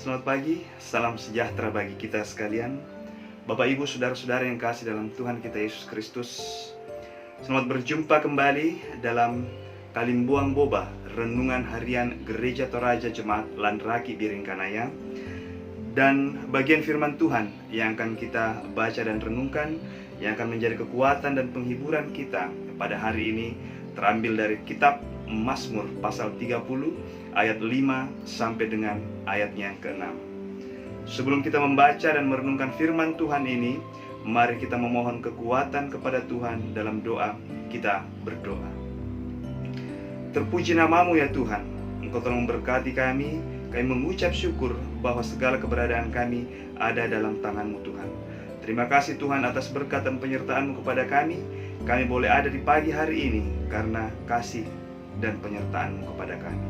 Selamat pagi, salam sejahtera bagi kita sekalian. Bapak Ibu, saudara-saudara yang kasih dalam Tuhan kita Yesus Kristus, selamat berjumpa kembali dalam Kalimbuang Boba, Renungan Harian Gereja Toraja Jemaat Landraki Biringkanaya. Dan bagian firman Tuhan yang akan kita baca dan renungkan, yang akan menjadi kekuatan dan penghiburan kita pada hari ini, terambil dari kitab Mazmur pasal 30 ayat 5 sampai dengan ayatnya yang ke-6. Sebelum kita membaca dan merenungkan firman Tuhan ini, mari kita memohon kekuatan kepada Tuhan dalam doa. Kita berdoa. Terpuji namamu ya Tuhan, Engkau telah memberkati kami. Kami mengucap syukur bahwa segala keberadaan kami ada dalam tangan-Mu Tuhan. Terima kasih Tuhan atas berkat dan penyertaan-Mu kepada kami. Kami boleh ada di pagi hari ini karena kasih dan penyertaan-Mu kepada kami.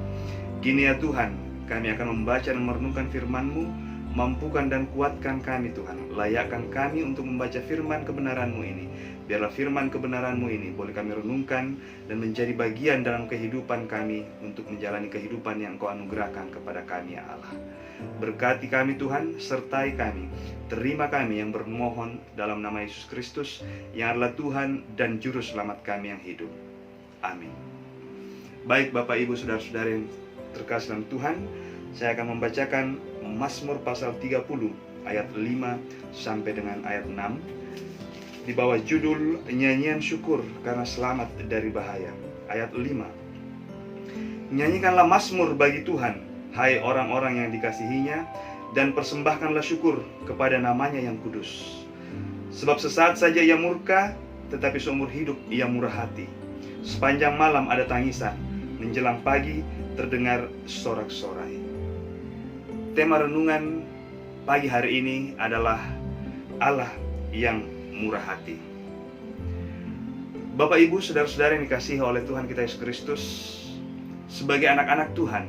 Kini ya Tuhan, kami akan membaca dan merenungkan firman-Mu. Mampukan dan kuatkan kami Tuhan. Layakkan kami untuk membaca firman kebenaran-Mu ini. Biarlah firman kebenaran-Mu ini boleh kami renungkan dan menjadi bagian dalam kehidupan kami untuk menjalani kehidupan yang Engkau anugerahkan kepada kami ya Allah. Berkati kami Tuhan, sertai kami. Terima kami yang bermohon dalam nama Yesus Kristus yang adalah Tuhan dan Juru Selamat kami yang hidup. Amin. Baik Bapak Ibu saudara-saudara yang terkasih dalam Tuhan, saya akan membacakan Mazmur pasal 30 ayat 5 sampai dengan ayat 6 di bawah judul Nyanyian Syukur karena Selamat dari Bahaya. Ayat 5. Nyanyikanlah mazmur bagi Tuhan, hai orang-orang yang dikasihinya, dan persembahkanlah syukur kepada namanya yang kudus. Sebab sesaat saja ia murka, tetapi seumur hidup ia murah hati. Sepanjang malam ada tangisan, menjelang pagi terdengar sorak-sorai. Tema renungan pagi hari ini adalah Allah yang murah hati. Bapak Ibu saudara-saudara yang dikasihi oleh Tuhan kita Yesus Kristus, sebagai anak-anak Tuhan,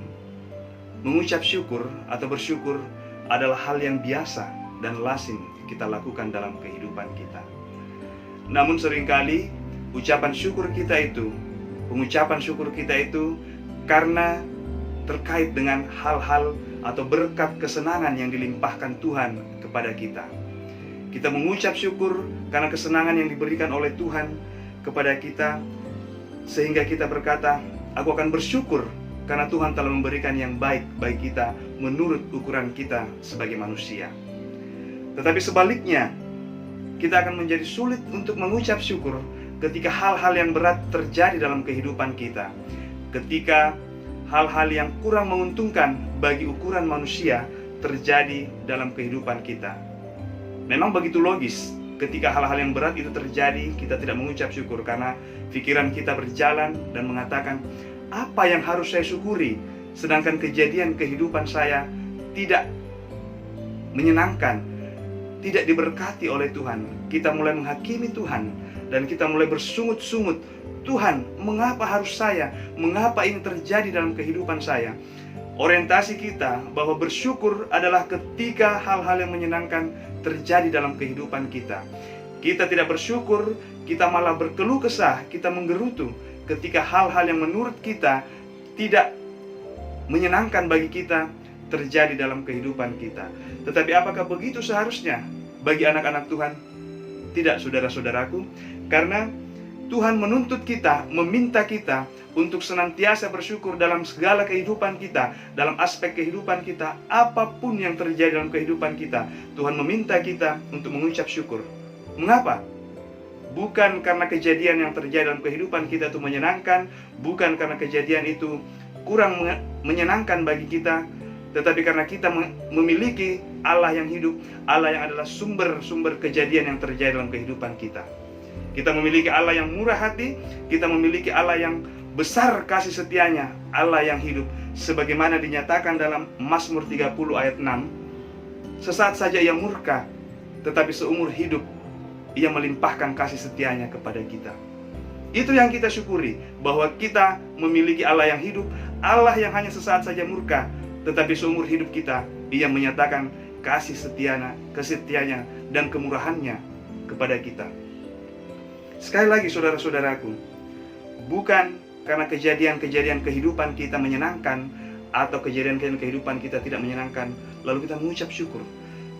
mengucap syukur atau bersyukur adalah hal yang biasa dan lazim kita lakukan dalam kehidupan kita. Namun seringkali pengucapan syukur kita itu karena terkait dengan hal-hal atau berkat kesenangan yang dilimpahkan Tuhan kepada kita. Kita mengucap syukur karena kesenangan yang diberikan oleh Tuhan kepada kita, sehingga kita berkata, aku akan bersyukur karena Tuhan telah memberikan yang baik bagi kita menurut ukuran kita sebagai manusia. Tetapi sebaliknya, kita akan menjadi sulit untuk mengucap syukur ketika hal-hal yang berat terjadi dalam kehidupan kita. Ketika hal-hal yang kurang menguntungkan bagi ukuran manusia terjadi dalam kehidupan kita. Memang begitu logis, ketika hal-hal yang berat itu terjadi, kita tidak mengucap syukur karena pikiran kita berjalan dan mengatakan, apa yang harus saya syukuri? Sedangkan kejadian kehidupan saya tidak menyenangkan, tidak diberkati oleh Tuhan. Kita mulai menghakimi Tuhan dan kita mulai bersungut-sungut, Tuhan, mengapa harus saya? Mengapa ini terjadi dalam kehidupan saya? Orientasi kita bahwa bersyukur adalah ketika hal-hal yang menyenangkan terjadi dalam kehidupan kita. Kita tidak bersyukur, kita malah berkeluh kesah, kita menggerutu ketika hal-hal yang menurut kita tidak menyenangkan bagi kita terjadi dalam kehidupan kita. Tetapi apakah begitu seharusnya bagi anak-anak Tuhan? Tidak, saudara-saudaraku, karena Tuhan menuntut kita, meminta kita untuk senantiasa bersyukur dalam segala kehidupan kita, dalam aspek kehidupan kita, apapun yang terjadi dalam kehidupan kita. Tuhan meminta kita untuk mengucap syukur. Mengapa? Bukan karena kejadian yang terjadi dalam kehidupan kita itu menyenangkan, bukan karena kejadian itu kurang menyenangkan bagi kita, tetapi karena kita memiliki Allah yang hidup, Allah yang adalah sumber-sumber kejadian yang terjadi dalam kehidupan kita. Kita memiliki Allah yang murah hati, kita memiliki Allah yang besar kasih setianya, Allah yang hidup, sebagaimana dinyatakan dalam Mazmur 30 ayat 6. Sesaat saja ia murka, tetapi seumur hidup ia melimpahkan kasih setianya kepada kita. Itu yang kita syukuri, bahwa kita memiliki Allah yang hidup, Allah yang hanya sesaat saja murka, tetapi seumur hidup kita ia menyatakan kasih setianya dan kemurahannya kepada kita. Sekali lagi saudara-saudaraku, bukan karena kejadian-kejadian kehidupan kita menyenangkan atau kejadian-kejadian kehidupan kita tidak menyenangkan, lalu kita mengucap syukur.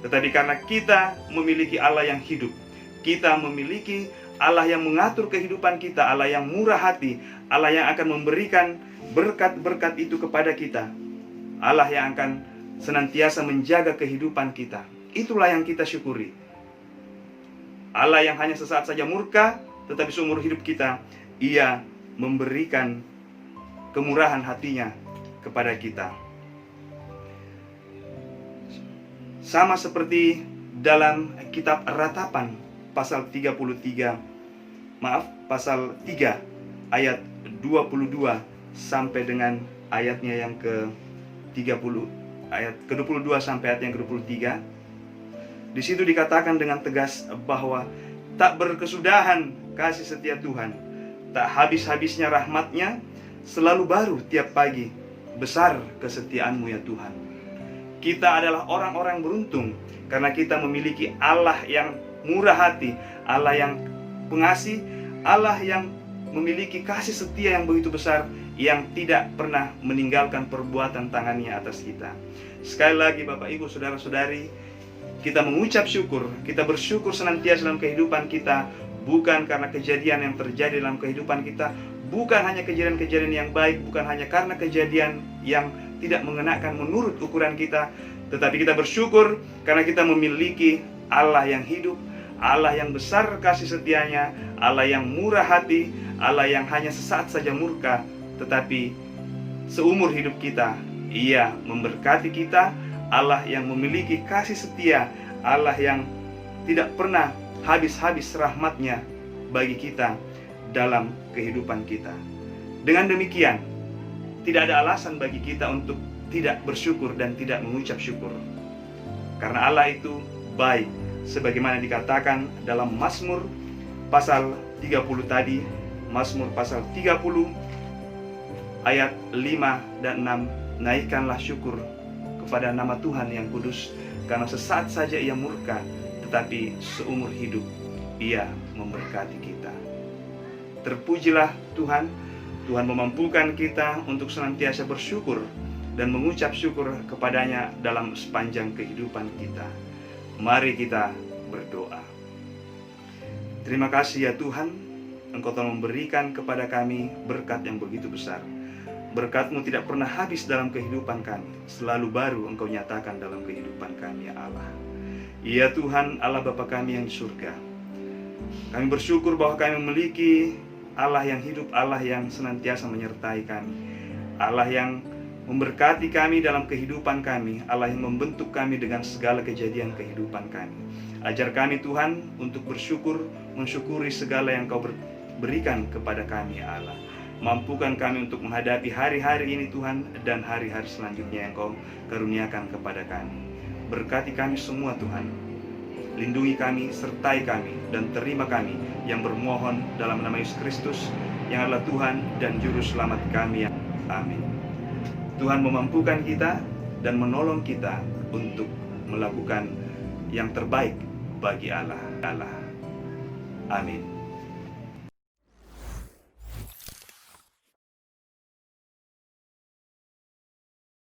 Tetapi karena kita memiliki Allah yang hidup, kita memiliki Allah yang mengatur kehidupan kita, Allah yang murah hati, Allah yang akan memberikan berkat-berkat itu kepada kita, Allah yang akan senantiasa menjaga kehidupan kita. Itulah yang kita syukuri. Allah yang hanya sesaat saja murka, tetapi seumur hidup kita, Ia memberikan kemurahan hatinya kepada kita. Sama seperti dalam kitab Ratapan pasal pasal 3 ayat 22 sampai dengan ayatnya yang ke-30, ayat ke-22 sampai ayat yang ke-23. Di situ dikatakan dengan tegas bahwa tak berkesudahan kasih setia Tuhan, tak habis-habisnya rahmat-Nya, selalu baru tiap pagi, besar kesetiaan-Mu ya Tuhan. Kita adalah orang-orang beruntung karena kita memiliki Allah yang murah hati, Allah yang pengasih, Allah yang memiliki kasih setia yang begitu besar, yang tidak pernah meninggalkan perbuatan tangannya atas kita. Sekali lagi Bapak Ibu Saudara-saudari, kita mengucap syukur, kita bersyukur senantiasa dalam kehidupan kita, bukan karena kejadian yang terjadi dalam kehidupan kita, bukan hanya kejadian-kejadian yang baik, bukan hanya karena kejadian yang tidak mengenakan menurut ukuran kita, tetapi kita bersyukur karena kita memiliki Allah yang hidup, Allah yang besar kasih setianya, Allah yang murah hati, Allah yang hanya sesaat saja murka, tetapi seumur hidup kita, Ia memberkati kita, Allah yang memiliki kasih setia, Allah yang tidak pernah habis-habis rahmat-Nya bagi kita dalam kehidupan kita. Dengan demikian, tidak ada alasan bagi kita untuk tidak bersyukur dan tidak mengucap syukur. Karena Allah itu baik, sebagaimana dikatakan dalam Mazmur pasal 30 tadi, Mazmur pasal 30 ayat 5 dan 6, naikkanlah syukur kepada nama Tuhan yang kudus, karena sesaat saja Ia murka, tetapi seumur hidup Ia memberkati kita. Terpujilah Tuhan, Tuhan memampukan kita untuk senantiasa bersyukur dan mengucap syukur kepada-Nya dalam sepanjang kehidupan kita. Mari kita berdoa. Terima kasih ya Tuhan, Engkau telah memberikan kepada kami berkat yang begitu besar. Berkat-Mu tidak pernah habis dalam kehidupan kami, selalu baru Engkau nyatakan dalam kehidupan kami ya Allah. Ya Tuhan, Allah Bapa kami yang di surga, kami bersyukur bahwa kami memiliki Allah yang hidup, Allah yang senantiasa menyertai kami, Allah yang memberkati kami dalam kehidupan kami, Allah yang membentuk kami dengan segala kejadian kehidupan kami. Ajar kami Tuhan untuk bersyukur, mensyukuri segala yang Kau berikan kepada kami ya Allah. Mampukan kami untuk menghadapi hari-hari ini Tuhan, dan hari-hari selanjutnya yang Kau karuniakan kepada kami. Berkati kami semua Tuhan, lindungi kami, sertai kami, dan terima kami yang bermohon dalam nama Yesus Kristus yang adalah Tuhan dan Juru Selamat kami. Amin. Tuhan memampukan kita dan menolong kita untuk melakukan yang terbaik bagi Allah. Amin.